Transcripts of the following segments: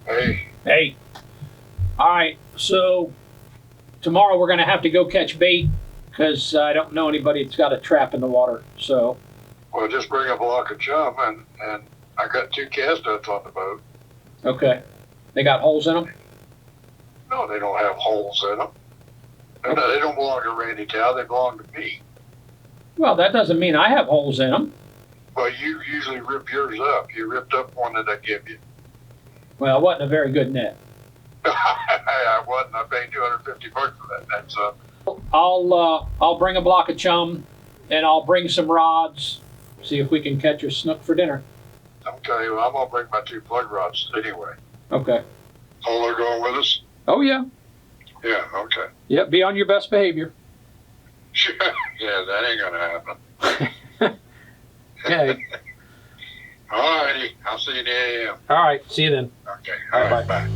Hey. Hey. All right, so tomorrow we're going to have to go catch bait because I don't know anybody that's got a trap in the water. So. Well, just bring a block of chum, and I got 2 cast nuts on the boat. Okay. They got holes in them? No, they don't have holes in them. Okay. They don't belong to Randy Towe. They belong to me. Well, that doesn't mean I have holes in them. Well, you usually rip yours up. You ripped up one that I give you. Well, it wasn't a very good net. I wasn't. I paid $250 for that net, son. I'll bring a block of chum, and I'll bring some rods. See if we can catch a snook for dinner. Okay, well, I'm gonna bring my 2 plug rods anyway. Okay. Oh, they're going with us? Oh yeah. Yeah. Okay. Yep. Be on your best behavior. Yeah, that ain't gonna happen. Okay. All righty. I'll see you in the AM. All right. See you then. Okay. All right. Bye.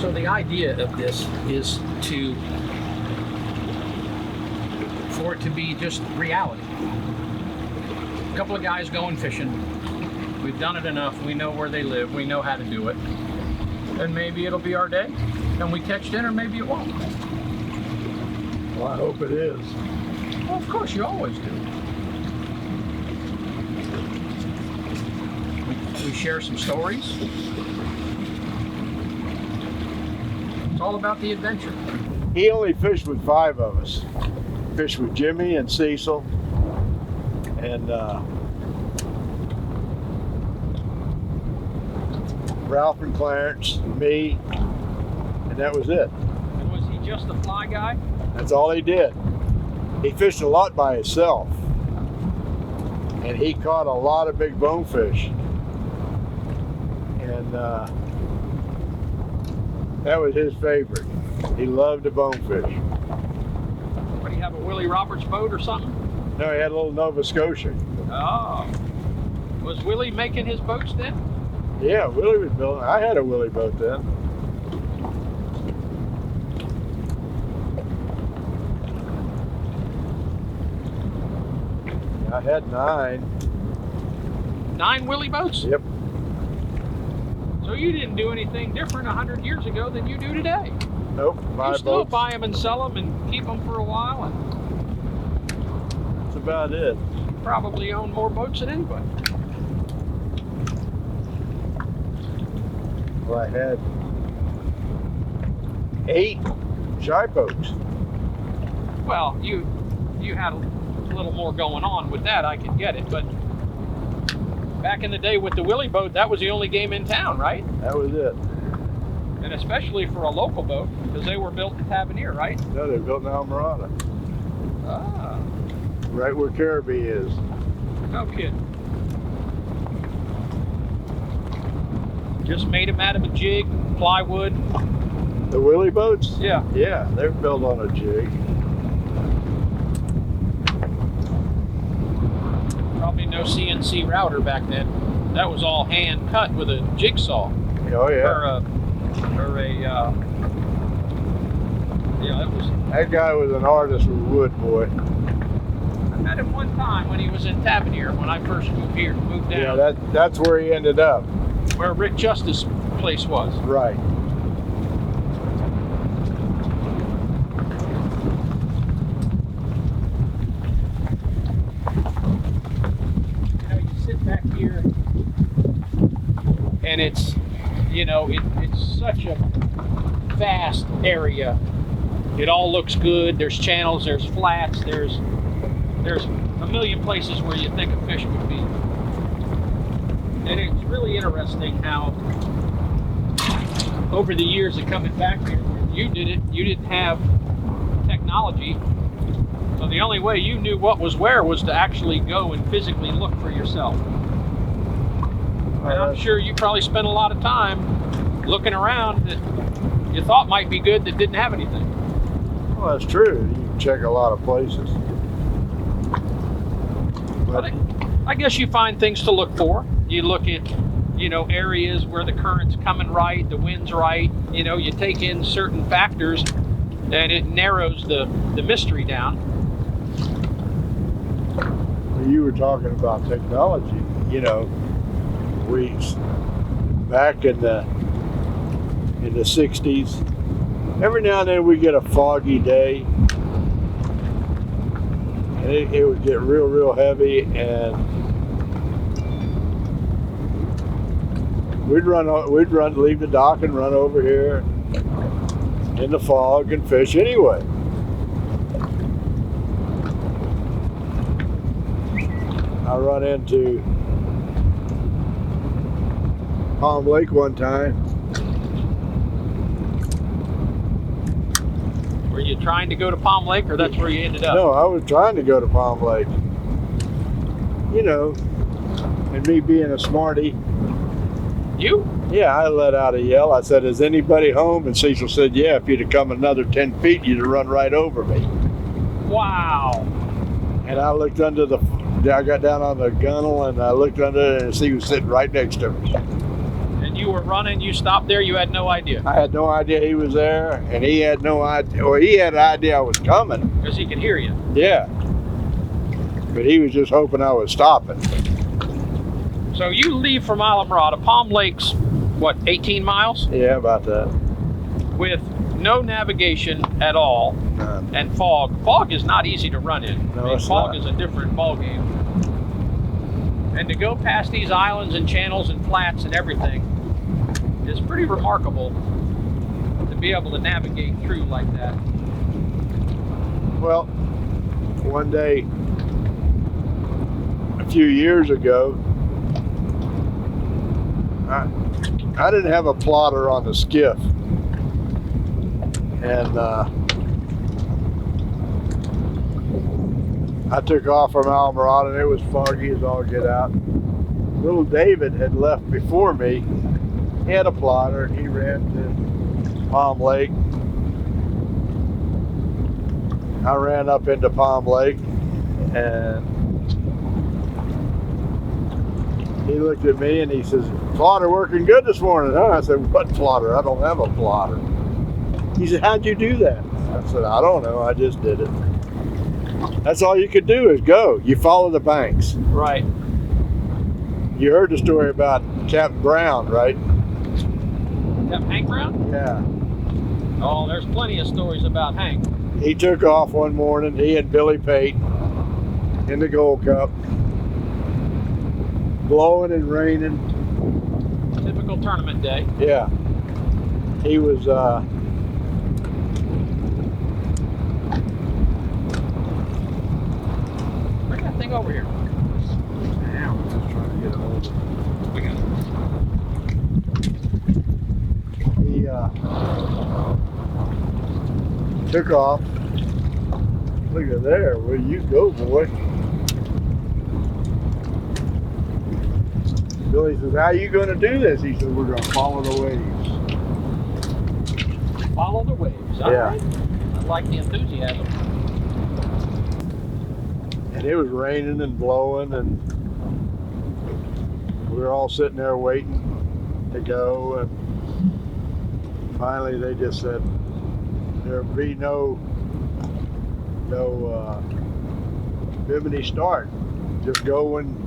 So the idea of this is for it to be just reality. A couple of guys going fishing. We've done it enough. We know where they live. We know how to do it. And maybe it'll be our day. And we catch dinner, maybe it won't. Well, I hope it is. Well, of course, you always do. We share some stories. It's all about the adventure. He only fished with 5 of us. Fished with Jimmy and Cecil and Ralph and Clarence, me, and that was it. And was he just a fly guy? That's all he did. He fished a lot by himself, and he caught a lot of big bonefish. And that was his favorite. He loved the bonefish. What, do you have a Willie Roberts boat or something? No, he had a little Nova Scotia. Oh. Was Willie making his boats then? Yeah, Willie was building. I had a Willie boat then. I had 9. 9 Willie boats? Yep. So you didn't do anything different 100 years ago than you do today. Nope. You still buy them and sell them and keep them for a while, and that's about it. you probably own more boats than anybody. Well, I had 8 shy boats. Well, you had a little more going on with that, I can get it, but back in the day with the Willie boat, that was the only game in town, right? That was it. And especially for a local boat, because they were built in Tavernier, right? No, they built in Almirada. Ah. Right where Caribbean is. No kidding. Just made them out of a jig, plywood. The Willie boats? Yeah. Yeah, they're built on a jig. Probably no CNC router back then. That was all hand cut with a jigsaw. Oh yeah. Yeah, that was. That guy was an artist with wood, boy. I met him one time when he was in Tavernier when I first moved down. Yeah, that's where he ended up. Where Rick Justice's place was. Right. You know, you sit back here, and it's, you know, it's such a vast area. It all looks good. There's channels, there's flats, there's there's a million places where you think a fish would be. And it's really interesting how over the years of coming back here, where you did it, you didn't have technology. So the only way you knew what was where was to actually go and physically look for yourself. And I'm sure you probably spent a lot of time looking around that you thought might be good that didn't have anything. Well, that's true. You can check a lot of places. But I guess you find things to look for. You look at, areas where the current's coming right, the wind's right. You take in certain factors, and it narrows the mystery down. Well, you were talking about technology. We back in the 60s, every now and then we get a foggy day, and it would get real heavy, and we'd leave the dock and run over here in the fog and fish anyway. I run into Palm Lake one time. Were you trying to go to Palm Lake, or that's where you ended up? No, I was trying to go to Palm Lake. And me being a smarty. You? Yeah, I let out a yell. I said, "Is anybody home?" And Cecil said, "Yeah, if you'd have come another 10 feet, you'd have run right over me." Wow. And I looked I got down on the gunnel and I looked under it, and he was sitting right next to me. And you were running, you stopped there, you had no idea? I had no idea he was there, and he had no idea, or he had an idea I was coming. Because he could hear you. Yeah. But he was just hoping I was stopping. So you leave from Islamorada, Palm Lake's, what, 18 miles? Yeah, about that. With no navigation at all, and fog. Fog is not easy to run in. No, it's fog not. is a different ball game. And to go past these islands and channels and flats and everything is pretty remarkable to be able to navigate through like that. Well, one day, a few years ago, I didn't have a plotter on the skiff. And I took off from Islamorada, and it was foggy as all get out. Little David had left before me. He had a plotter, and he ran to Palm Lake. I ran up into Palm Lake, and he looked at me and he says, "Plotter working good this morning, huh?" I said, "What plotter? I don't have a plotter." He said, "How'd you do that?" I said, "I don't know, I just did it." That's all you could do is go. You follow the banks. Right. You heard the story about Captain Brown, right? Captain Hank Brown? Yeah. Oh, there's plenty of stories about Hank. He took off one morning, he and Billy Pate in the Gold Cup, blowing and raining. Typical tournament day. Yeah. He was, Bring that thing over here. damn, I was trying to get a hold of it. We got He took off. Look at there, where you go, boy. Billy says, "How you going to do this?" He said, "We're going to follow the waves." Follow the waves. All Yeah. right. I like the enthusiasm. And it was raining and blowing, and we were all sitting there waiting to go, and finally they just said there'd be no bimini start. Just go when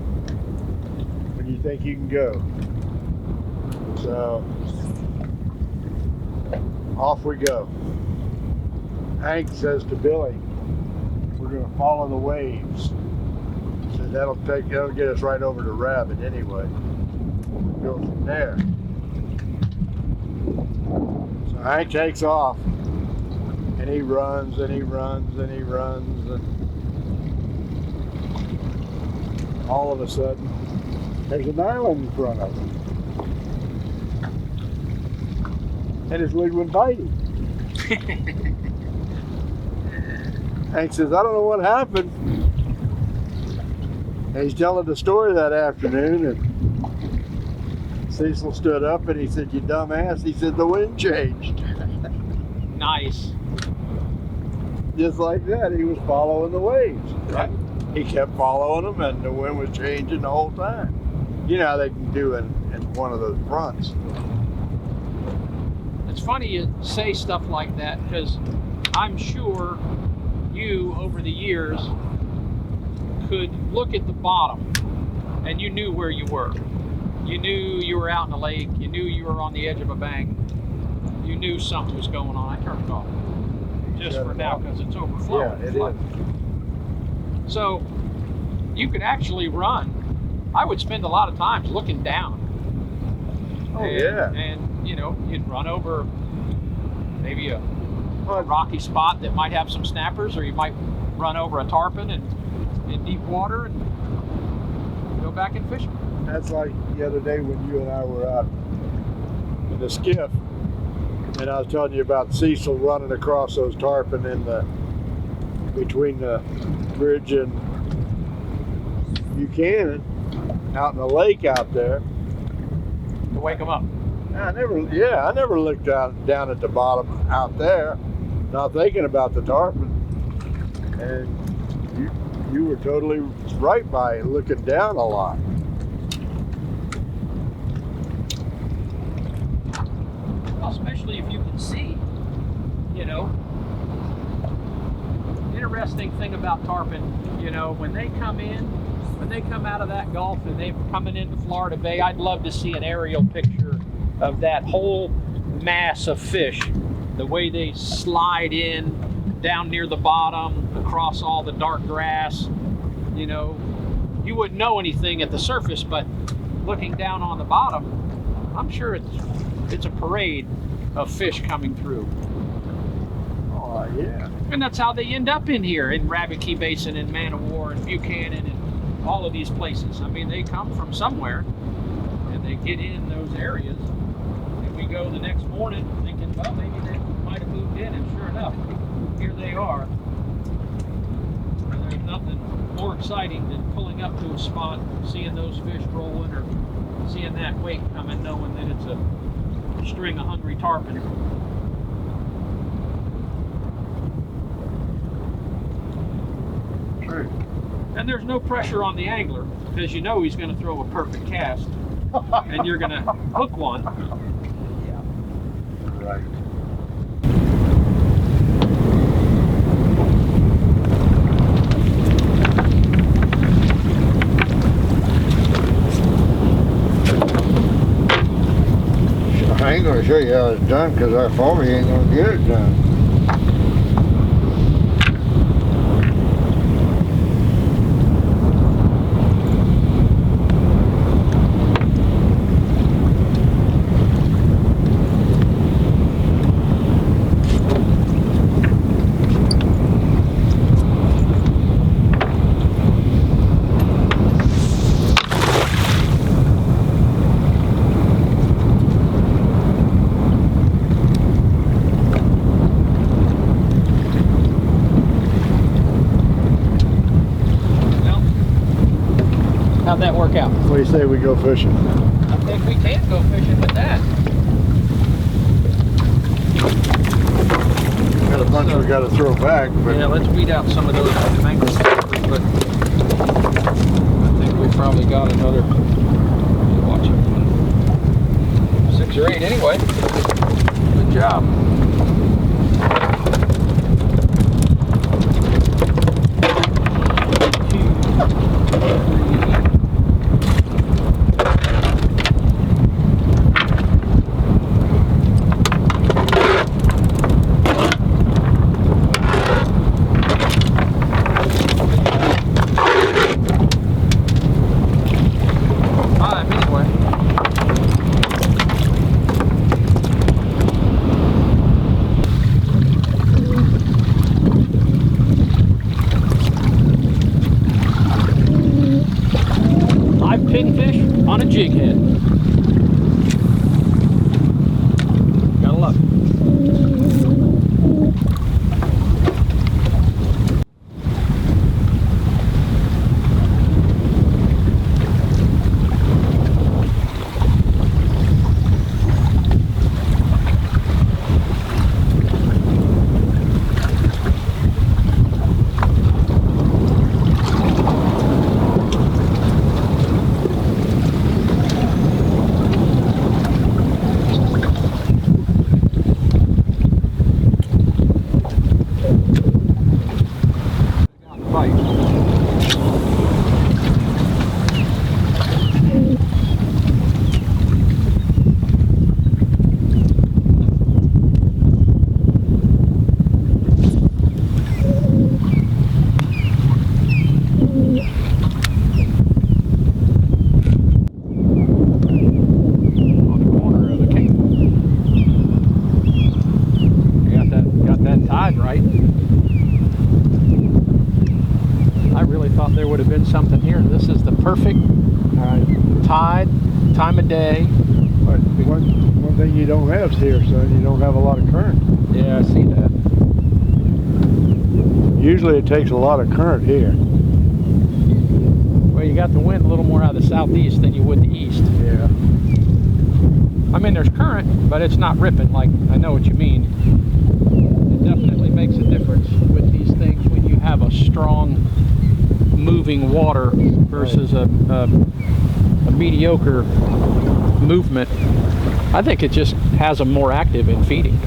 you think you can go. So off we go. Hank says to Billy, "We're going to follow the waves." He said, that'll get us right over to Rabbit anyway. We'll go from there. So Hank takes off, and he runs and he runs and he runs, and all of a sudden, there's an island in front of him. And his lead wouldn't bite him. And he says, I don't know what happened. And he's telling the story that afternoon, and Cecil stood up and he said, you dumbass. He said, the wind changed. Nice. Just like that, he was following the waves. Right? He kept following them, and the wind was changing the whole time. You know how they can do in one of those fronts. It's funny you say stuff like that, because I'm sure you, over the years, could look at the bottom and you knew where you were. You knew you were out in the lake. You knew you were on the edge of a bank. You knew something was going on. I turned it off just for now because it's overflowing. Yeah, it is. So you could actually run. I would spend a lot of times looking down. Oh, yeah. And, you know, you'd run over maybe a rocky spot that might have some snappers, or you might run over a tarpon and in deep water and go back and fish. That's like the other day when you and I were out in the skiff, and I was telling you about Cecil running across those tarpon between the bridge and Buchanan, out in the lake out there. To wake them up. I never looked down at the bottom out there, not thinking about the tarpon. And you were totally right by it, looking down a lot. Well, especially if you can see, you know. Interesting thing about tarpon, you know, when they come out of that Gulf and they're coming into Florida Bay, I'd love to see an aerial picture of that whole mass of fish, the way they slide in down near the bottom, across all the dark grass. You know, you wouldn't know anything at the surface, but looking down on the bottom, I'm sure it's a parade of fish coming through. Oh, yeah. And that's how they end up in here, in Rabbit Key Basin and Man of War and Buchanan and all of these places. I mean, they come from somewhere and they get in those areas. And we go the next morning thinking, well, maybe they might have moved in, and sure enough, here they are. And there's nothing more exciting than pulling up to a spot, seeing those fish rolling, or seeing that wake coming, knowing that it's a string of hungry tarpon. True. And there's no pressure on the angler, because you know he's going to throw a perfect cast, and you're going to hook one. Yeah. Right. I ain't gonna show you how it's done because our farmer ain't gonna get it done. How'd that work out? What do you say we go fishing? I think we can go fishing with that. Got a bunch we got to throw back, but Yeah, let's weed out some of those mangrove snappers, but I think we probably got another, watch it, 6 or 8 anyway. Good job. day. But one thing you don't have here, son, you don't have a lot of current. Yeah, I see that. Usually it takes a lot of current here. Well, you got the wind a little more out of the southeast than you would the east. Yeah. I mean, there's current, but it's not ripping. Like, I know what you mean. It definitely makes a difference with these things when you have a strong moving water versus a mediocre movement. I think it just has them more active in feeding.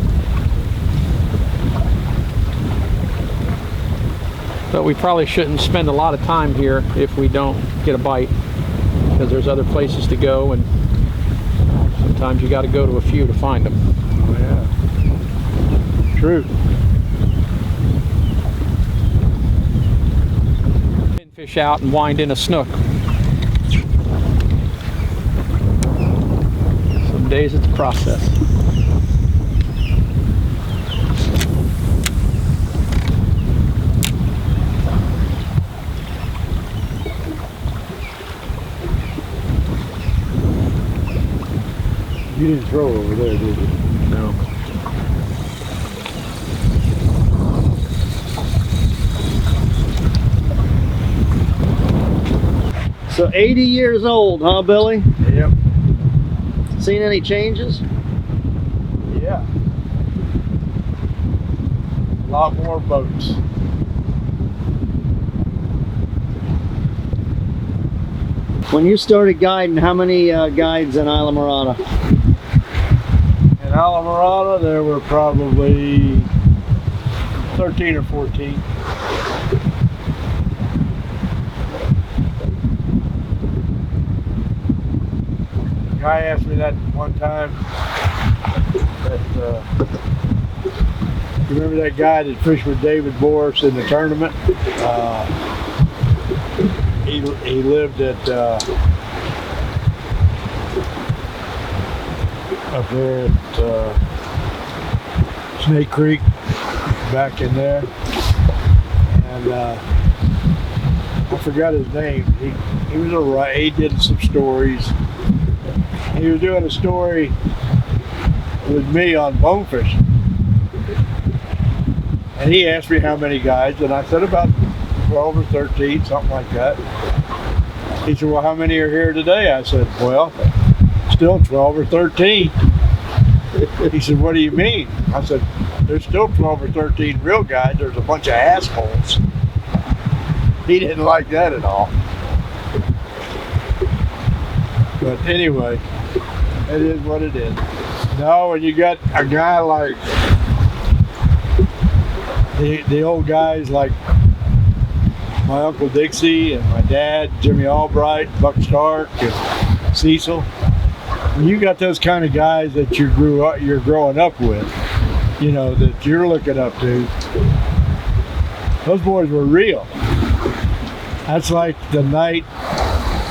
But we probably shouldn't spend a lot of time here if we don't get a bite, because there's other places to go, and sometimes you got to go to a few to find them. Oh, yeah. True. Fish out and wind in a snook. Some days it's a process. You didn't throw it over there, did you? No. So 80 years old, huh, Billy? Yep. Seen any changes? Yeah. A lot more boats. When you started guiding, how many guides in Islamorada? In Islamorada, there were probably 13 or 14. A guy asked me that one time. You remember that guy that fished with David Boris in the tournament? He lived at up there at Snake Creek, back in there, and I forgot his name. He was alright. He did some stories. He was doing a story with me on bonefish, and he asked me how many guides, and I said about 12 or 13, something like that. He said, well, how many are here today? I said, well, still 12 or 13. He said, what do you mean? I said, there's still 12 or 13 real guys. There's a bunch of assholes. He didn't like that at all. But anyway, it is what it is. No, when you got a guy like the old guys like my Uncle Dixie and my dad, Jimmy Albright, Buck Stark, and Cecil. When you got those kind of guys that you're growing up with, you know, that you're looking up to, those boys were real. That's like the night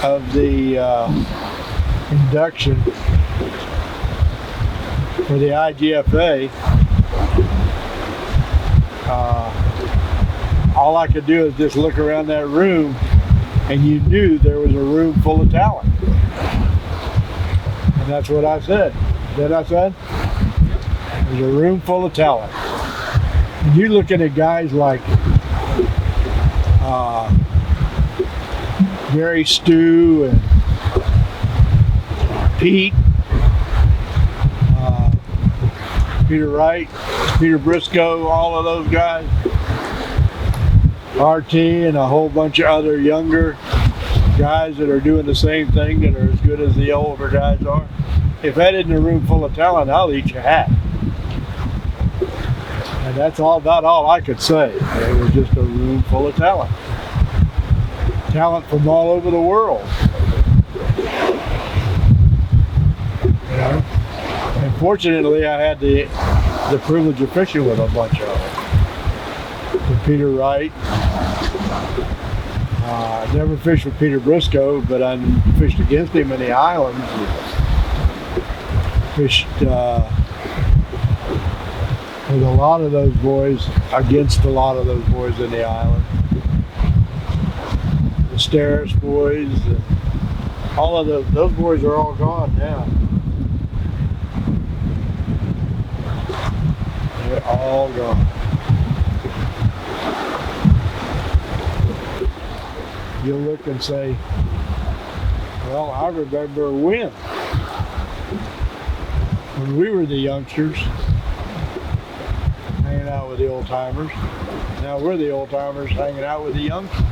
of the induction for the IGFA. All I could do is just look around that room, and you knew there was a room full of talent. And that's what I said. Did I say? There's a room full of talent. And you're looking at guys like Gary Stu and Pete, Peter Wright, Peter Briscoe, all of those guys. RT and a whole bunch of other younger guys that are doing the same thing, that are as good as the older guys are. If that isn't a room full of talent, I'll eat your hat. And that's about all I could say. It was just a room full of talent. Talent from all over the world. You know? And fortunately, I had the privilege of fishing with a bunch of them. With Peter Wright. I never fished with Peter Briscoe, but I fished against him in the islands. Fished with a lot of those boys, against a lot of those boys in the island. The Steris boys, and All of those boys are all gone now. They're all gone. You'll look and say, well, I remember when we were the youngsters hanging out with the old timers. Now we're the old timers hanging out with the youngsters.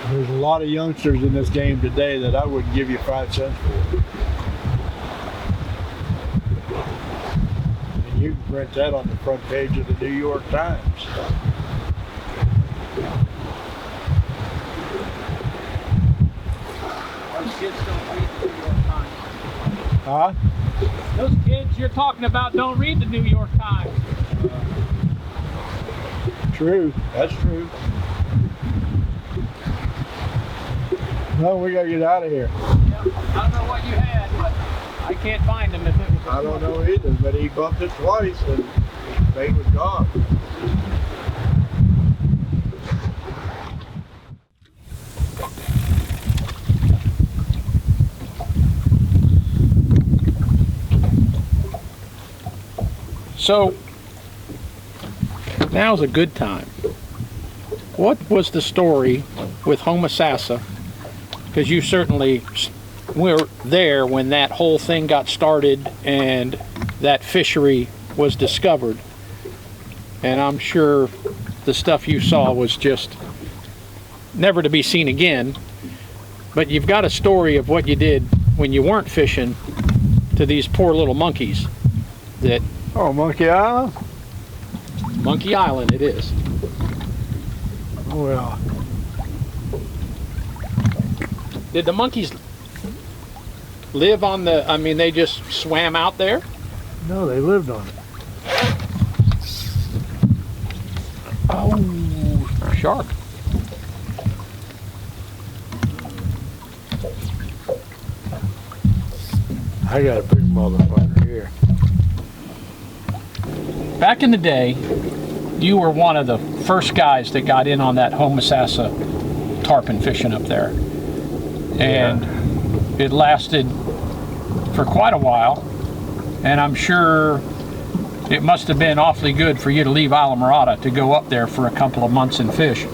There's a lot of youngsters in this game today that I wouldn't give you 5 cents for. And you can print that on the front page of the New York Times. Those kids don't read the New York Times. Huh? Those kids you're talking about don't read the New York Times. True. That's true. No, we gotta get out of here. Yep. I don't know what you had, but I can't find them if it was. I don't know either, but he bumped it twice and the bait was gone. So now's a good time. What was the story with Homosassa? Because you certainly were there when that whole thing got started and that fishery was discovered. And I'm sure the stuff you saw was just never to be seen again. But you've got a story of what you did when you weren't fishing to these poor little monkeys that... Oh, Monkey Island? Monkey Island it is. Well, did the monkeys live on the, I mean, they just swam out there? no, they lived on it. Oh, shark. I got a big motherfucker here. Back in the day, you were one of the first guys that got in on that Homosassa tarpon fishing up there. And it lasted for quite a while. And I'm sure it must have been awfully good for you to leave Islamorada to go up there for a couple of months and fish.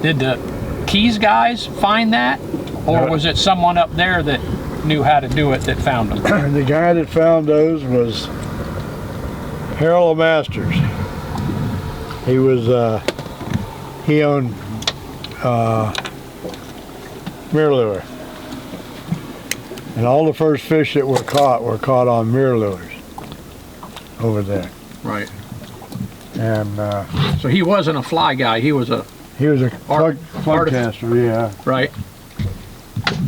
Did the Keys guys find that? Or was it someone up there that knew how to do it that found them? The guy that found those was Harold Masters. He was, he owned mirror lure. And all the first fish that were caught on mirror lures over there. Right. And So he wasn't a fly guy, he was a... he was a plug caster, yeah. Right.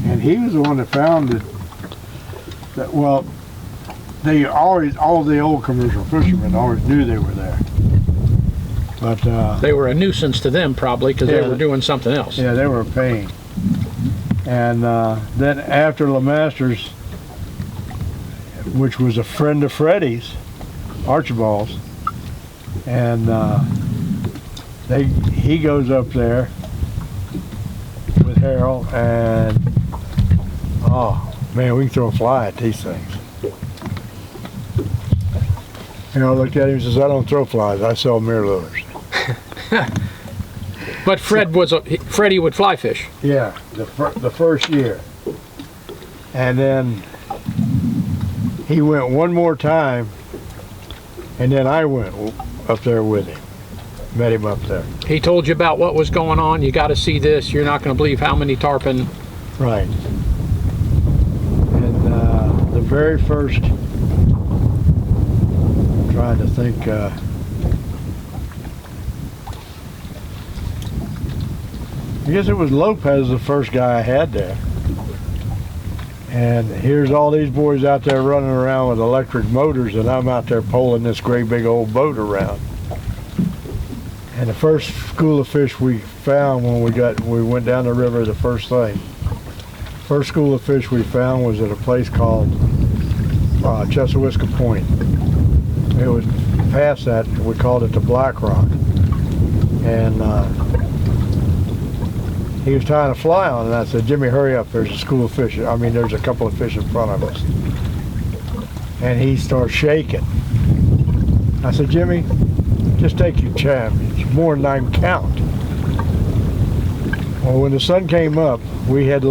And he was the one that found it. That, well, they always, all the old commercial fishermen always knew they were there. But They were a nuisance to them probably because they Yeah. were doing something else. yeah, they were a pain. And then after LeMasters, which was a friend of Freddie's, Archibald's, and he goes up there with Harold, and oh man, we can throw a fly at these things. You know, I looked at him and says, I don't throw flies, I sell mirror lures. But Freddie would fly fish. Yeah, the first year. And then he went one more time, and then I went up there with him. Met him up there. He told you about what was going on. You got to see this. You're not going to believe how many tarpon. Right. And the very first, I'm trying to think, I guess it was Lopez, the first guy I had there. And here's all these boys out there running around with electric motors, and I'm out there pulling this great big old boat around. And the first school of fish we found when we went down the river, the first school of fish we found was at a place called Chesawiska Point. It was past that, we called it the Black Rock. And he was tying a fly on, and I said, Jimmy, hurry up, there's a school of fish. I mean, there's a couple of fish in front of us. And he starts shaking. I said, Jimmy, just take your chance. It's more than I can count. Well, when the sun came up, we had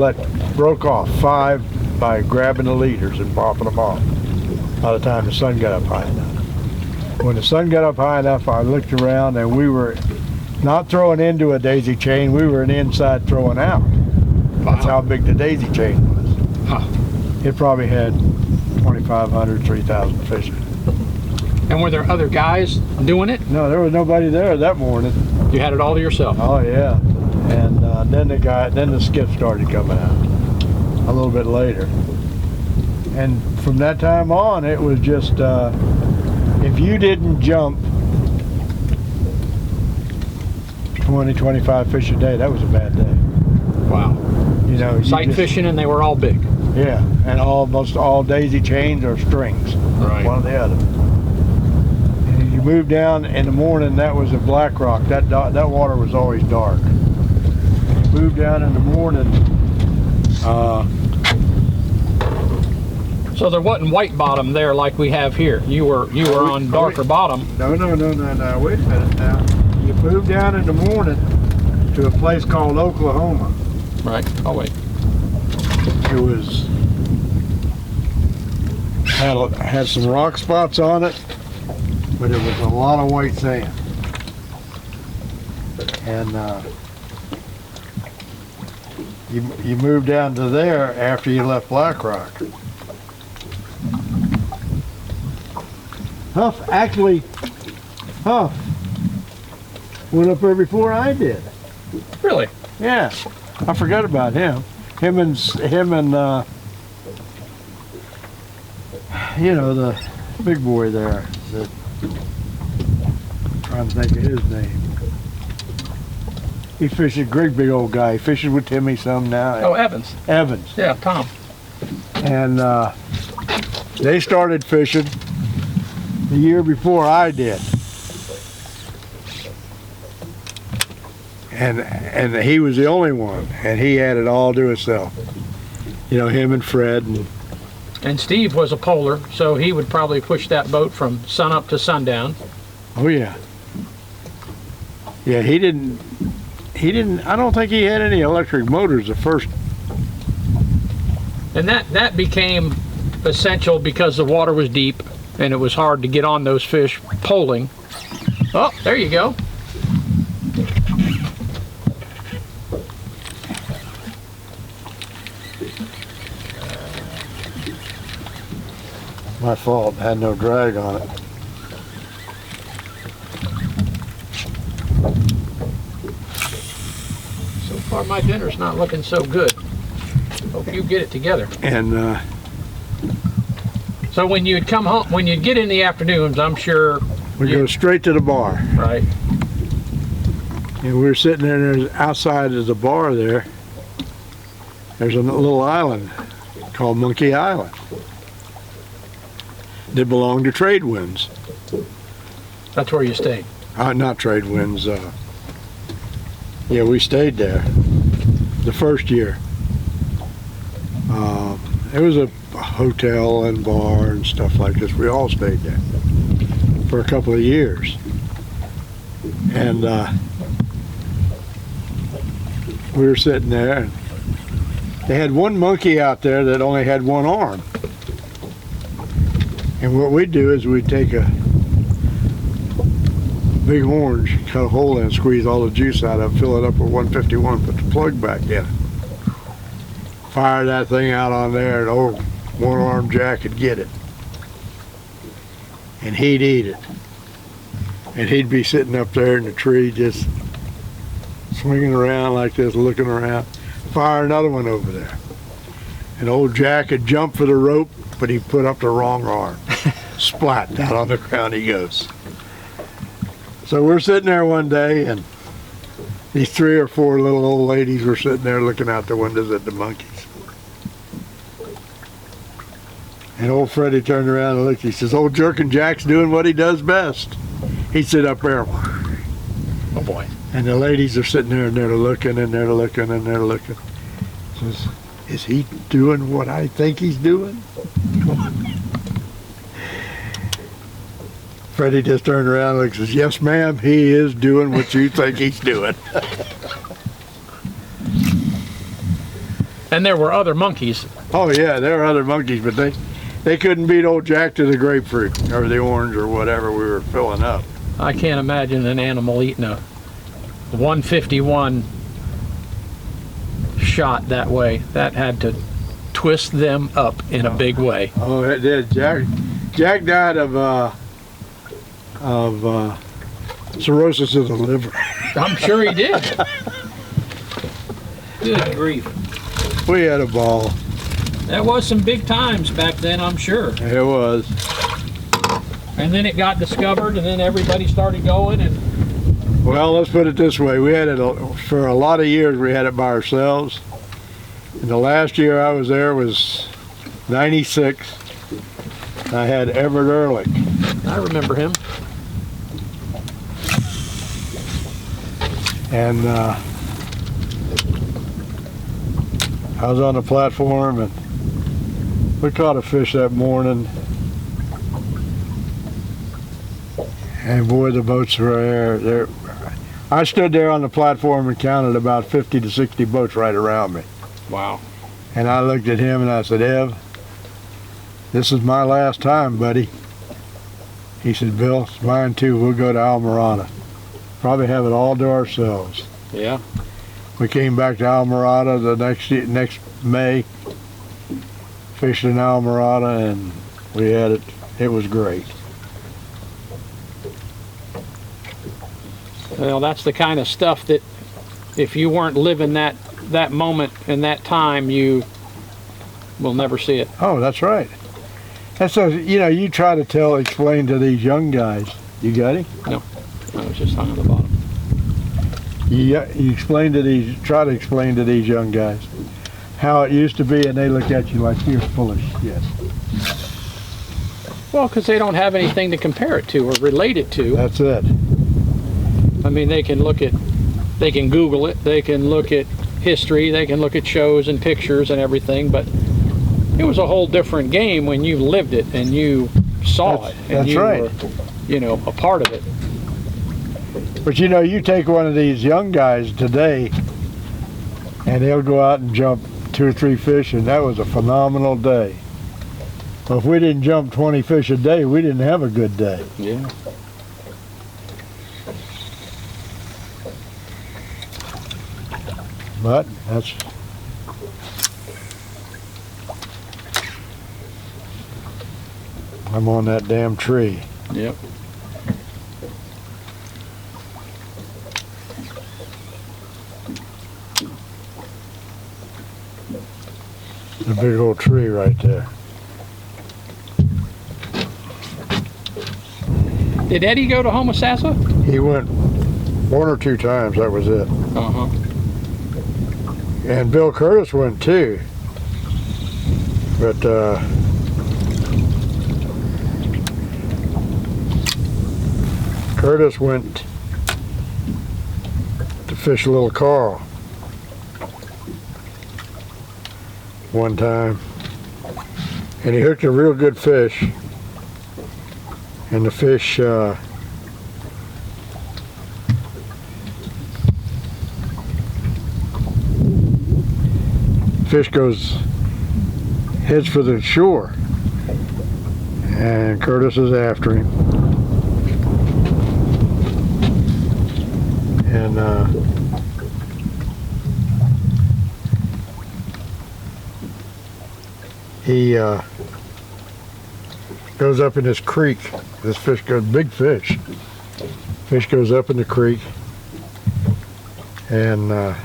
broke off 5 by grabbing the leaders and popping them off by the time the sun got up high enough. When the sun got up high enough, I looked around and we were not throwing into a daisy chain, we were an inside throwing out. That's how big the daisy chain was. Huh. It probably had 2,500, 3,000 fish in it. And were there other guys doing it? No, there was nobody there that morning. You had it all to yourself. Oh yeah. And then the skiff started coming out a little bit later. And from that time on, it was just, if you didn't jump 20, 25 fish a day, that was a bad day. Wow. You know, Sight fishing, and they were all big. Yeah, and almost all daisy chains or strings. Right. One or the other. And you move down in the morning, that was a black rock. That water was always dark. You move down in the morning. So there wasn't white bottom there like we have here. You were on darker bottom. No. Wait a minute now. You move down in the morning to a place called Oklahoma. Right. Oh wait. It was had some rock spots on it, but it was a lot of white sand. And you moved down to there after you left Black Rock. Huff went up there before I did. Really? Yeah, I forgot about him. Him and you know, the big boy there. Trying to think of his name. He fished a great big old guy. He fishes with Timmy some now. Oh, Evans. Evans. Yeah, Tom. And they started fishing the year before I did. And he was the only one, and he had it all to himself. You know, him and Fred. And Steve was a polar, so he would probably push that boat from sunup to sundown. Oh yeah. Yeah, he didn't, I don't think he had any electric motors at first. And that became essential because the water was deep and it was hard to get on those fish poling. Oh, there you go. My fault, had no drag on it. So far my dinner's not looking so good. Hope you get it together. And so when you'd come home, when you'd get in the afternoons, I'm sure we go straight to the bar. Right. And we were sitting there, outside of the bar there, there's a little island called Monkey Island. That belonged to Trade Winds. That's where you stayed. Not Trade Winds. Yeah, we stayed there the first year. It was a hotel and bar and stuff like this. We all stayed there for a couple of years. And we were sitting there, and they had one monkey out there that only had one arm. And what we'd do is we'd take a big orange, cut a hole in it, squeeze all the juice out of it, fill it up with 151, put the plug back in it. Fire that thing out on there, and old one-armed Jack would get it. And he'd eat it. And he'd be sitting up there in the tree just swinging around like this, looking around. Fire another one over there. And old Jack would jump for the rope, but he put up the wrong arm. Splat, down on the ground he goes. So we're sitting there one day, and these 3 or 4 little old ladies were sitting there looking out the windows at the monkeys. And old Freddie turned around and looked. He says, "Old Jerkin Jack's doing what he does best." He sit up there. Oh boy. And the ladies are sitting there and they're looking and they're looking and they're looking. Says, is he doing what I think he's doing? Freddie just turned around and says, yes, ma'am, he is doing what you think he's doing. And there were other monkeys. Oh yeah, there are other monkeys, but they couldn't beat old Jack to the grapefruit or the orange or whatever we were filling up. I can't imagine an animal eating a 151 shot that way. That had to twist them up in a big way. Oh, it did. Jack died of cirrhosis of the liver. I'm sure he did. Good grief. We had a ball. That was some big times back then, I'm sure. It was. And then it got discovered, and then everybody started going. And Well, let's put it this way. We had it for a lot of years. We had it by ourselves. And the last year I was there was 96. I had Everett Ehrlich. I remember him. And I was on the platform and we caught a fish that morning. And boy, the boats were there. I stood there on the platform and counted about 50 to 60 boats right around me. Wow. And I looked at him and I said, Ev, this is my last time, buddy. He said, Bill, it's mine too. We'll go to Almirada. Probably have it all to ourselves. Yeah. We came back to Almirada the next May, fished in Almirada, and we had it. It was great. Well, that's the kind of stuff that if you weren't living that moment and that time, you will never see it. Oh, that's right. That's so, you know, you try to explain to these young guys. You got him? No, I was just hung on the bottom. You try to explain to these young guys how it used to be, and they look at you like you're full of shit. Well, because they don't have anything to compare it to or relate it to. That's it. I mean, they can Google it, they can look at history, they can look at shows and pictures and everything, but it was a whole different game when you lived it and you saw it and you right. were, you know, a part of it. But you know, you take one of these young guys today and they'll go out and jump 2 or 3 fish, and that was a phenomenal day. But if we didn't jump 20 fish a day, we didn't have a good day. Yeah. But that's... I'm on that damn tree. Yep. A big old tree right there. Did Eddie go to Homosassa? He went 1 or 2 times, that was it. Uh-huh. And Bill Curtis went too. But Curtis went to fish Little Carl one time, and he hooked a real good fish, and the fish heads for the shore, and Curtis is after him, and he goes up in this creek. This fish goes, big fish. Fish goes up in the creek, and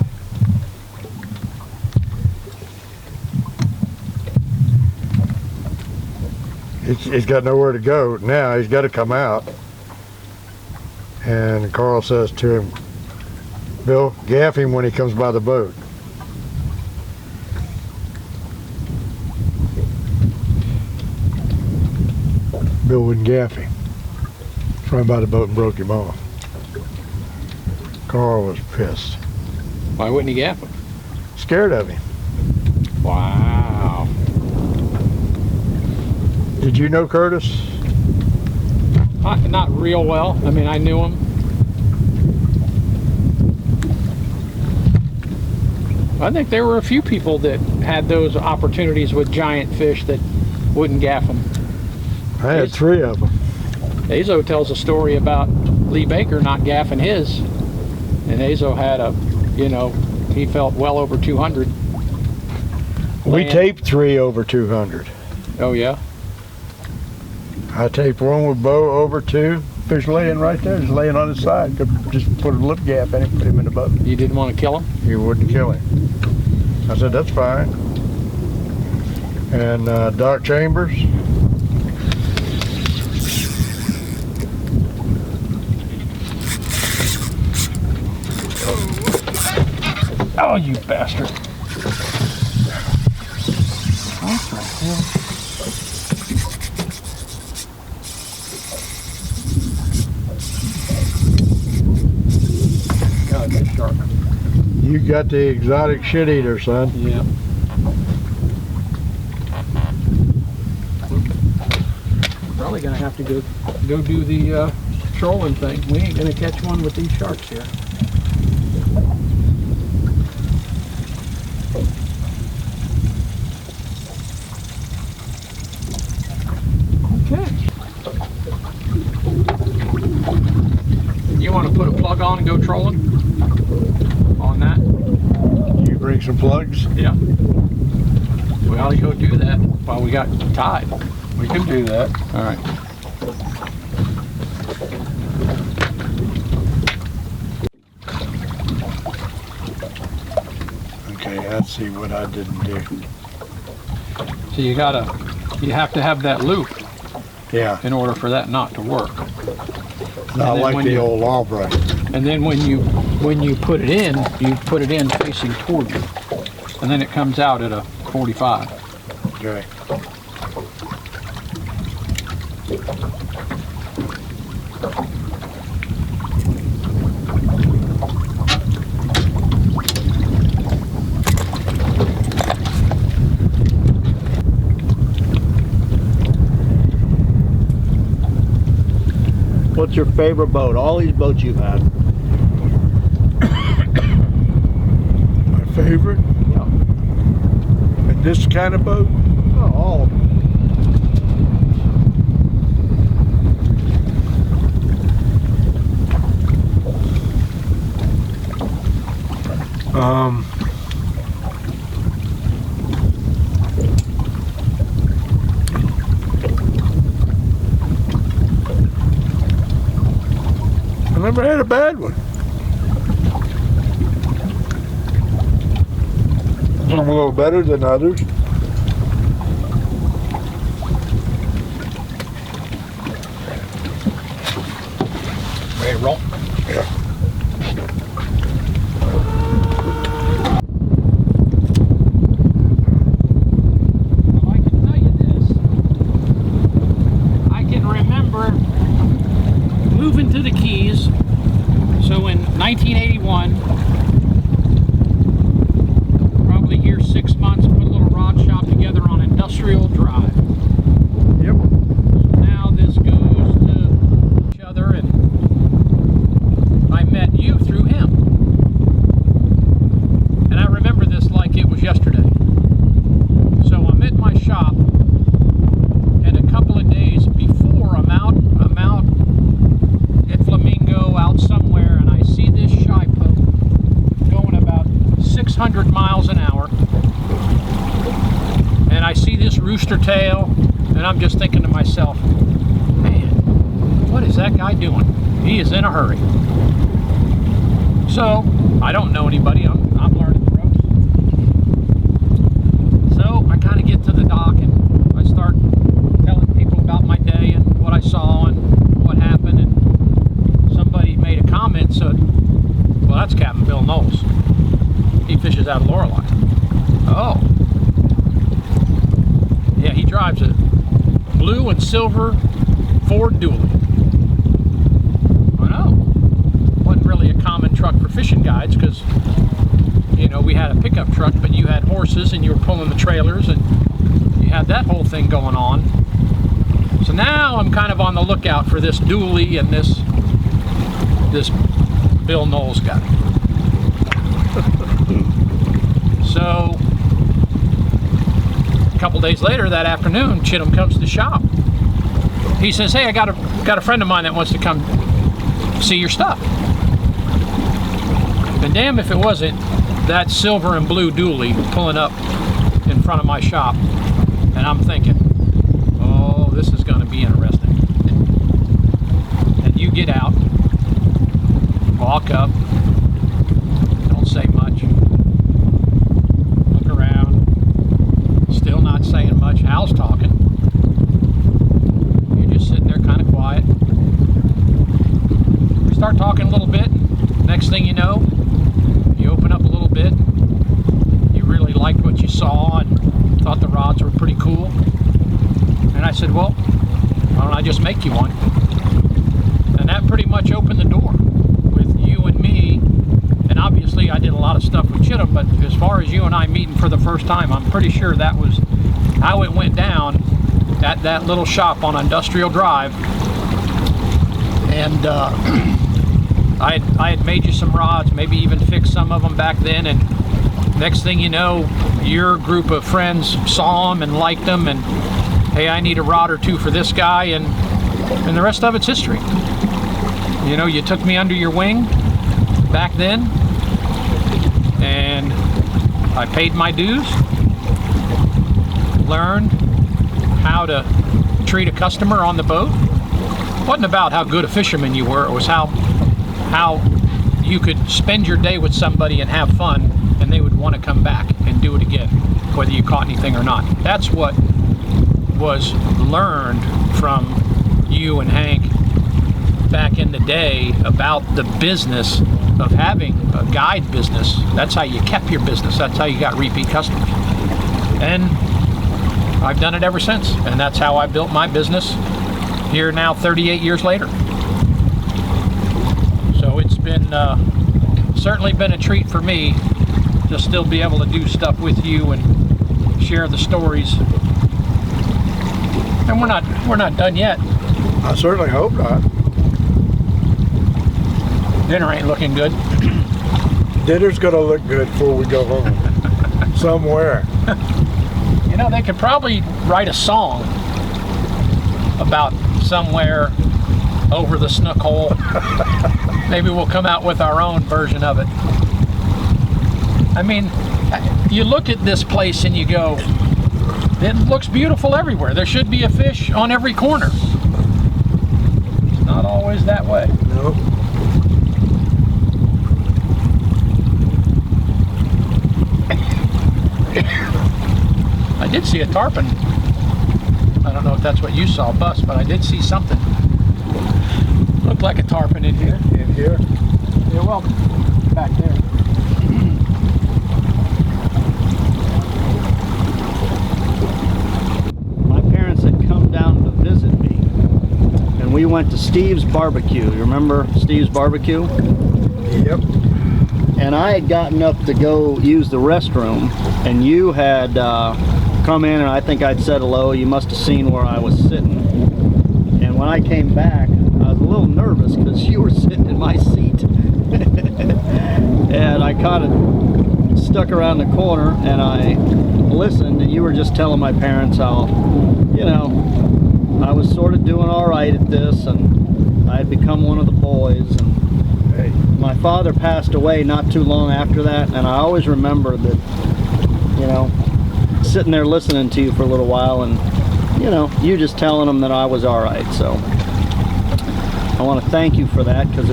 he's got nowhere to go now. He's got to come out. And Carl says to him, Bill, gaff him when he comes by the boat. Bill wouldn't gaff him. Swam by the boat and broke him off. Carl was pissed. Why wouldn't he gaff him? Scared of him. Wow. Did you know Curtis? Not real well. I mean, I knew him. I think there were a few people that had those opportunities with giant fish that wouldn't gaff them. I had 3 of them. Azo tells a story about Lee Baker not gaffing his, and Azo had a, you know, he felt well over 200. We taped 3 over 200. Oh yeah? I taped one with Bo over 2. Fish laying right there, just laying on his side. Could just put a lip gap in him, put him in the boat. You didn't want to kill him? You wouldn't kill him. I said, that's fine. And Doc Chambers. Oh, you bastard. What the hell? God, that's sharp. You got the exotic shit eater, son. Yeah. Probably gonna have to go do the trolling thing. We ain't gonna catch one with these sharks here. Okay. You want to put a plug on and go trolling on that? You bring some plugs? Yeah. We ought to go do that while we got tide. We can do that. All right. Okay, let's see what I didn't do. So you have to have that loop Yeah, in order for that not to work. not then like when the you- old Albright. And then when you put it in, you put it in facing toward you. And then it comes out at a 45. Okay. What's your favorite boat? All these boats you've had. My favorite? Yeah. And this kind of boat? Oh, all of them. I never had a bad one. Some a little better than others. Ready to roll? Yeah. Well, I can tell you this. I can remember moving to the Keys. So in 1981, probably here 6 months, put a little rod shop together on Industrial Drive. Yep. Now this goes to each other, and I met you through him. And I remember this like it was yesterday. So I'm at my shop, and a couple of days before I'm out at Flamingo, out somewhere, and I see this shy poke going about 600 miles an hour. And I see this rooster tail, and I'm just thinking to myself, man, what is that guy doing? He is in a hurry. So, I don't know anybody, I'm learning the ropes. So, I kind of get to the dock, and I start telling people about my day and what I saw and what happened, and somebody made a comment, said, well, that's Captain Bill Knowles. He fishes out of Lorelei. Oh. Yeah, he drives a blue and silver Ford Dually. I know. Wasn't really a common truck truck for fishing guides because, you know, we had a pickup truck, but you had horses and you were pulling the trailers and you had that whole thing going on. So now I'm kind of on the lookout for this dually and this Bill Knowles guy. So a couple days later that afternoon, Chittum comes to the shop. He says, "Hey, I got a friend of mine that wants to come see your stuff." And damn if it wasn't that silver and blue dually pulling up in front of my shop. And I'm thinking, oh, this is going to be interesting. And you get out, walk up, don't say much, look around, still not saying much. Hal's talking. You're just sitting there kind of quiet. We start talking a little bit. Next thing you know, you open up a little bit. You really liked what you saw and thought the rods were pretty cool. And I said, well, why don't I just make you one? And that pretty much opened the door with you and me. And obviously I did a lot of stuff with Chittum, but as far as you and I meeting for the first time, I'm pretty sure that was how it went down at that little shop on Industrial Drive. And I had made you some rods, maybe even fixed some of them back then, and next thing you know, your group of friends saw them and liked them, and hey, I need a rod or two for this guy, and the rest of it's history. You know, you took me under your wing back then, and I paid my dues, learned how to treat a customer on the boat. It wasn't about how good a fisherman you were, it was how you could spend your day with somebody and have fun, and they would want to come back and do it again, whether you caught anything or not. That's what was learned from you and Hank back in the day about the business of having a guide business. That's how you kept your business. That's how you got repeat customers. And I've done it ever since. And that's how I built my business here now 38 years later. So it's been certainly been a treat for me to still be able to do stuff with you and share the stories. And we're not done yet. I certainly hope not. Dinner ain't looking good. Dinner's gonna look good before we go home. Somewhere. You know, they could probably write a song about somewhere over the Snook hole. Maybe we'll come out with our own version of it. I mean, you look at this place and you go, it looks beautiful everywhere. There should be a fish on every corner. It's not always that way. No. I did see a tarpon. I don't know if that's what you saw, Bus, but I did see something. Looked like a tarpon in here. In here? Yeah, well, back there. My parents had come down to visit me, and we went to Steve's Barbecue. You remember Steve's Barbecue? Yep. And I had gotten up to go use the restroom, and you had come in, and I think I'd said hello. You must have seen where I was sitting. And when I came back, I was a little nervous because you were sitting in my seat. And I kind of stuck around the corner, and I listened, and you were just telling my parents how, you know, I was sort of doing all right at this, and I had become one of the boys. And Hey. my father passed away not too long after that, and I always remember that, you know, sitting there listening to you for a little while, and, you know, you just telling them that I was all right. So I want to thank you for that, because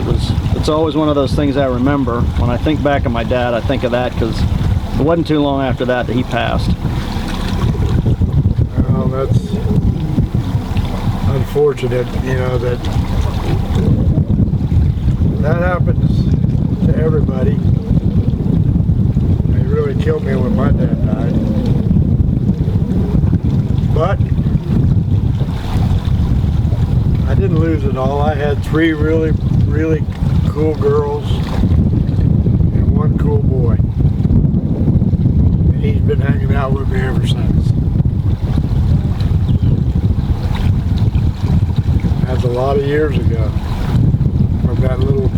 it's always one of those things I remember. When I think back of my dad, I think of that, because it wasn't too long after that he passed. Well, that's unfortunate, you know, that happens to everybody. It really killed me when my dad died. But I didn't lose it all. I had 3 really, really cool girls cool boy. And he's been hanging out with me ever since. That's a lot of years ago. From that little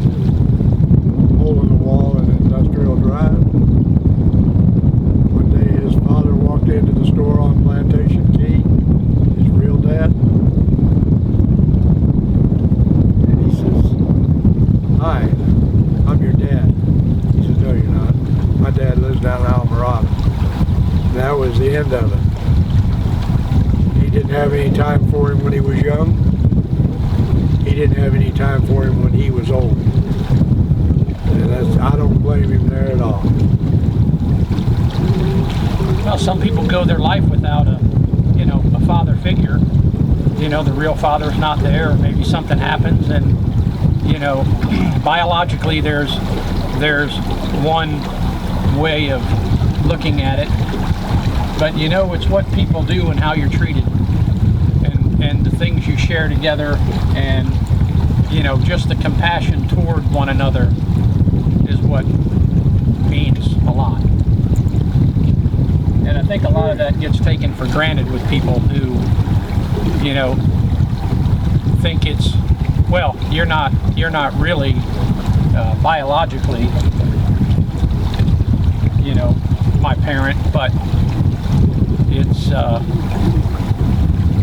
hole in the wall in Industrial Drive. One day his father walked into the store on Plantation Key, his real dad. And he says, "Hi, I'm your dad." He says, "No, you're not. My dad lives down in Alvarado." And that was the end of it. He didn't have any time for him when he was young. He didn't have any time for him when he was old. And I don't blame him there at all. Well, some people go their life without a father figure. The real father's not there, or maybe something happens, and biologically there's one way of looking at it, but it's what people do and how you're treated, and the things you share together, and just the compassion toward one another is what means a lot. And I think a lot of that gets taken for granted with people who think it's, well, you're not really biologically my parent, but it's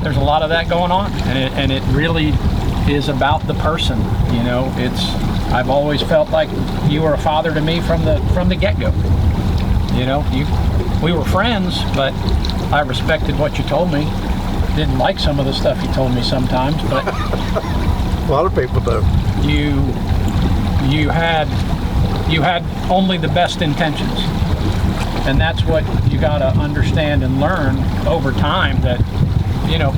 there's a lot of that going on, and it really is about the person. I've always felt like you were a father to me from the get-go. We were friends, but I respected what you told me. Didn't like some of the stuff you told me sometimes, but A lot of people do. you had only the best intentions, and that's what you got to understand and learn over time, that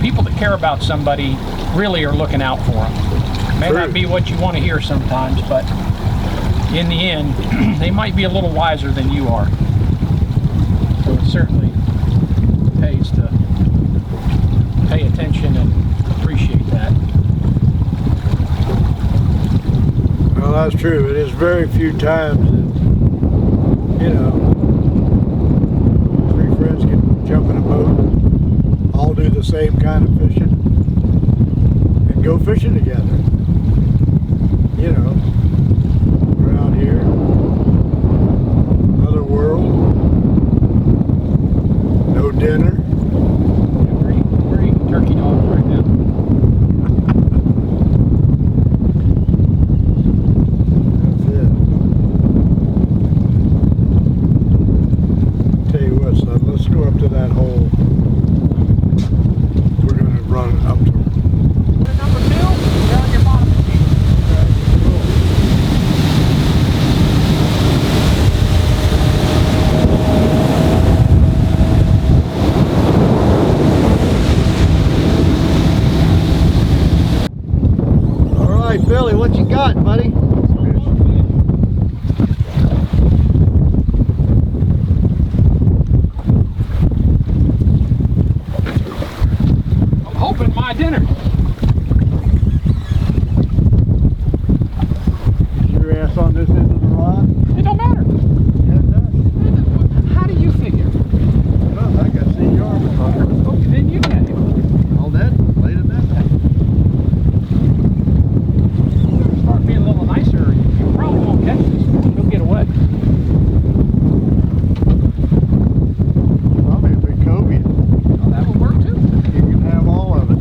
people that care about somebody really are looking out for them. May True. not be what you want to hear sometimes, but in the end they might be a little wiser than you are. So it certainly pays to pay attention and appreciate that. Well, that's true. It is very few times that, three friends can jump in a boat, all do the same kind of fishing, and go fishing together. We're out here, another world, no dinner. We're eating turkey dogs right now. That's it. Tell you what, son, let's go up to that hole. We're going to run up to it. Number 2, you're on your bottom speed. All right, Billy, what you got, buddy? I'm hoping my dinner. Is your ass on this end of the rod? It don't matter. Yeah, it does. How do you figure? Well, I got to see your arm. Okay, then you get it. All that? Laid it that way. Start being a little nicer. You probably won't catch this. You'll get away. Probably a big cobia. Well, that would work too. You can have all of it.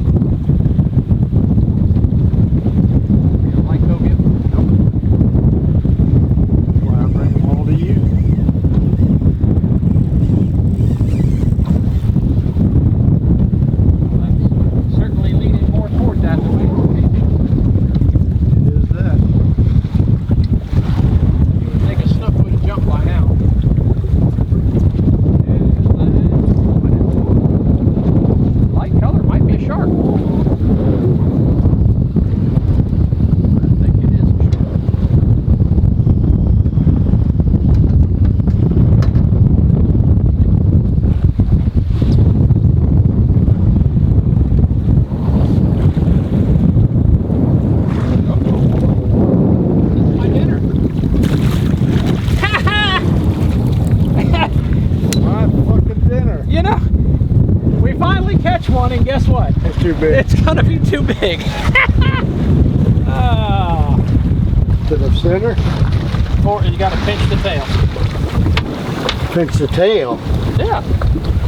finally catch one, and guess what? It's too big. It's gonna be too big. Ah. To the center. Or you gotta pinch the tail. Pinch the tail. Yeah.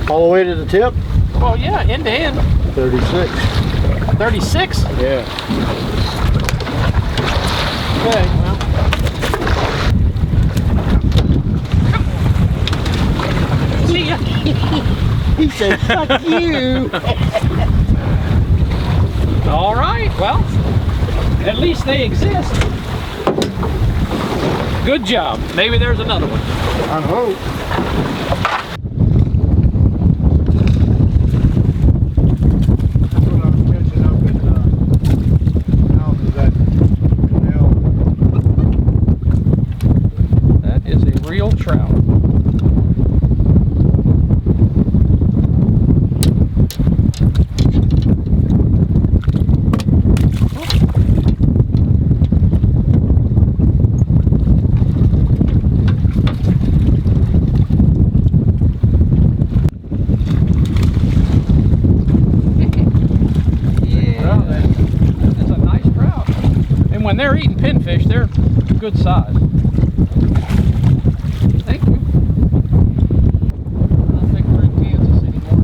All the way to the tip. Well, yeah, end to end. 36. 36? Yeah. Okay, well. See ya. He said, fuck you. All right, well, at least they exist. Good job. Maybe there's another one. I hope. That's what I was catching up in out of that canal. That is a real trout. When they're eating pinfish, they're good size. Thank you. I don't think we're in Kansas anymore.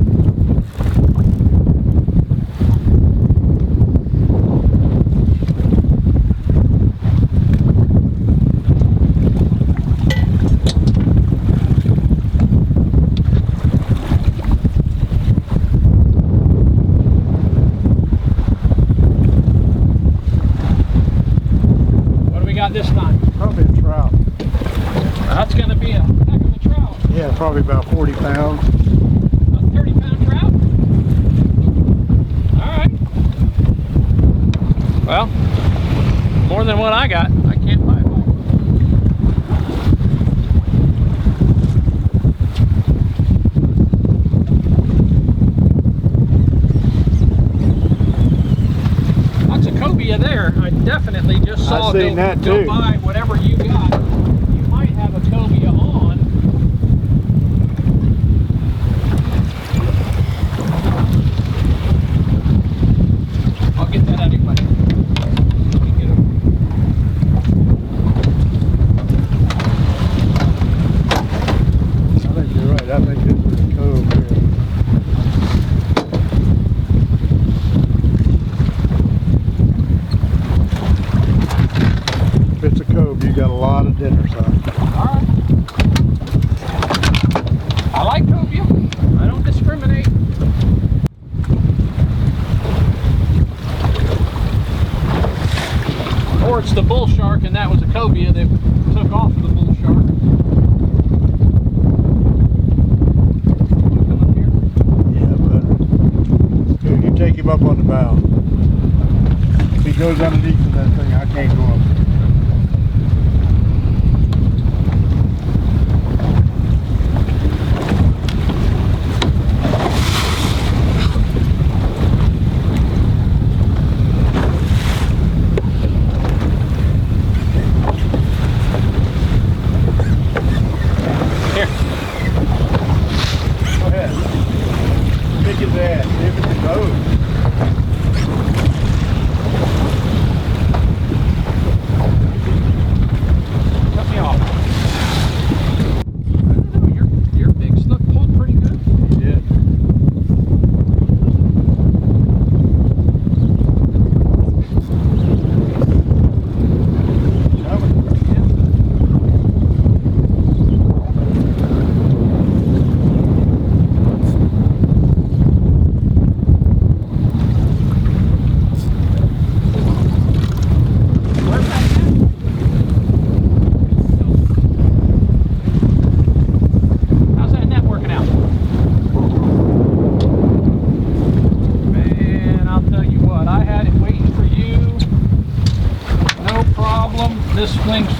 This time. Probably a trout. That's going to be a heck of a trout. Yeah, probably about 40 pounds. A 30-pound trout? All right. Well, more than what I got. I can't buy it. Lots of cobia there. I definitely just saw I seen that too. Go buy whatever you got. You might have a cobia on. I'll get that out of your money. Let me get it. I think you're right. I think this is a cove here. If it's a cove, you got a lot of dinner, son. Alright. I like cobia. I don't discriminate. Or it's the bull shark and that was a cobia that took off the bull shark. Come up here. Yeah, but dude, you take him up on the bow. If he goes underneath of that thing, I can't go up. Go ahead. Kick his ass. See if it's a boat. Cut me off. I don't know, your big snook pulled pretty good. He did. How's that net working out? Man, I'll tell you what, I had it waiting for you. No problem. This swing's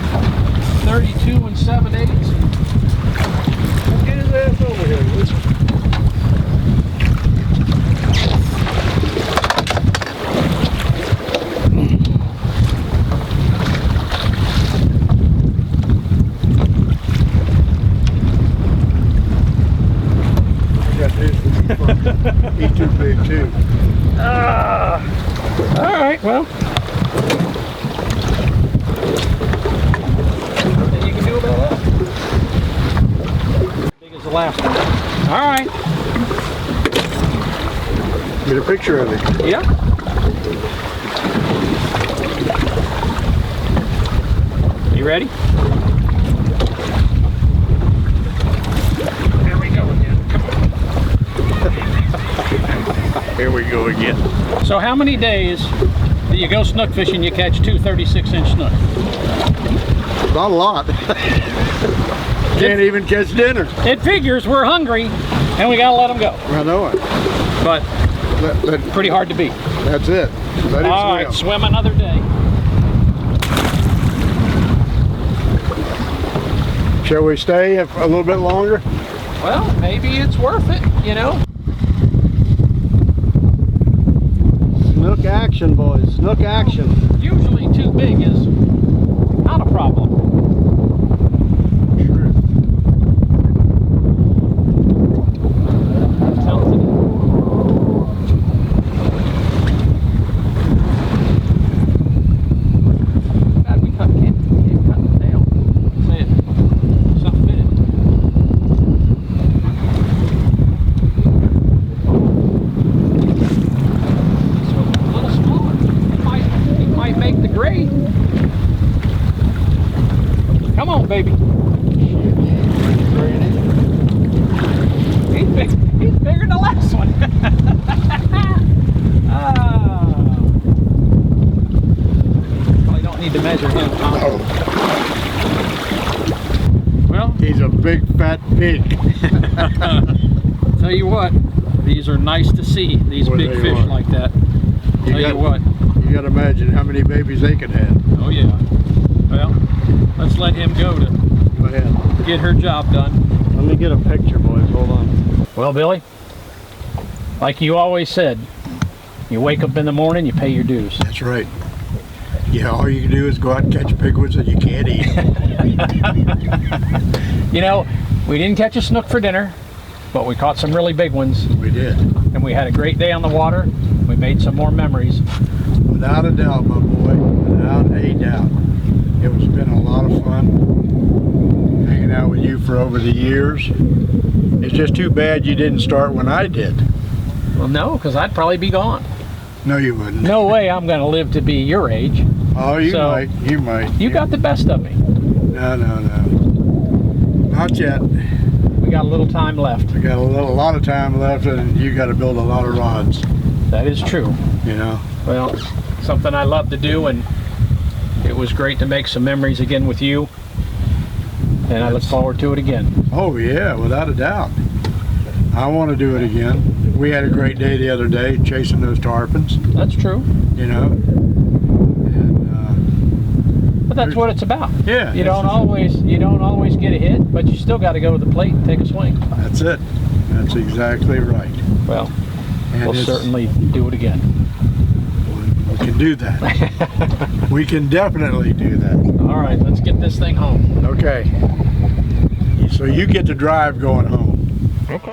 32 7/8. Let's get his ass over here. He's too big too. All right, well. Nothing you can do about that. Big as the last one. All right. Get a picture of it. Yeah. You ready? Here we go again. Come on. Here we go again. So how many days do you go snook fishing, you catch two 36-inch snook? Not a lot. Can't even catch dinner. It figures we're hungry and we gotta let them go. I know it. But pretty hard to beat. That's it. Let him All swim. right, swim another day. Shall we stay a little bit longer? Well, maybe it's worth it, you know? Snook action, boys. Snook action. Usually too big is not a problem. Come on, baby. He's bigger than the last one. Probably don't need to measure him. Oh. Well, He's a big fat pig. tell you what, these are nice to see. These Well, big there you fish are. like that. Tell you what. You got to imagine how many babies they could have. Oh yeah. Well, let's let him go to Go ahead. get her job done. Let me get a picture, boys. Hold on. Well, Billy, like you always said, you wake up in the morning, you pay your dues. That's right. Yeah, all you can do is go out and catch big ones that you can't eat. You know, we didn't catch a snook for dinner, but we caught some really big ones, We did. and we had a great day on the water. We made some more memories. Without a doubt, my boy. Without a doubt. It's been a lot of fun hanging out with you for over the years. It's just too bad you didn't start when I did. Well, no, because I'd probably be gone. No, you wouldn't. No way I'm going to live to be your age. Oh, you So, might. You might. You got the best of me. No, no, no. Not yet. We got a little time left. We got a lot of time left, and you got to build a lot of rods. That is true. You know. Well, something I love to do, and it was great to make some memories again with you. And I look forward to it again. Oh yeah, without a doubt. I want to do it again. We had a great day the other day chasing those tarpons. That's true. You know. And But that's what it's about. yeah, You don't always get a hit, but you still got to go to the plate and take a swing. that's it. That's exactly right. Well, And we'll it's- certainly do it again. we can do that. We can definitely do that. All right, let's get this thing home. Okay. So you get to drive going home. Okay.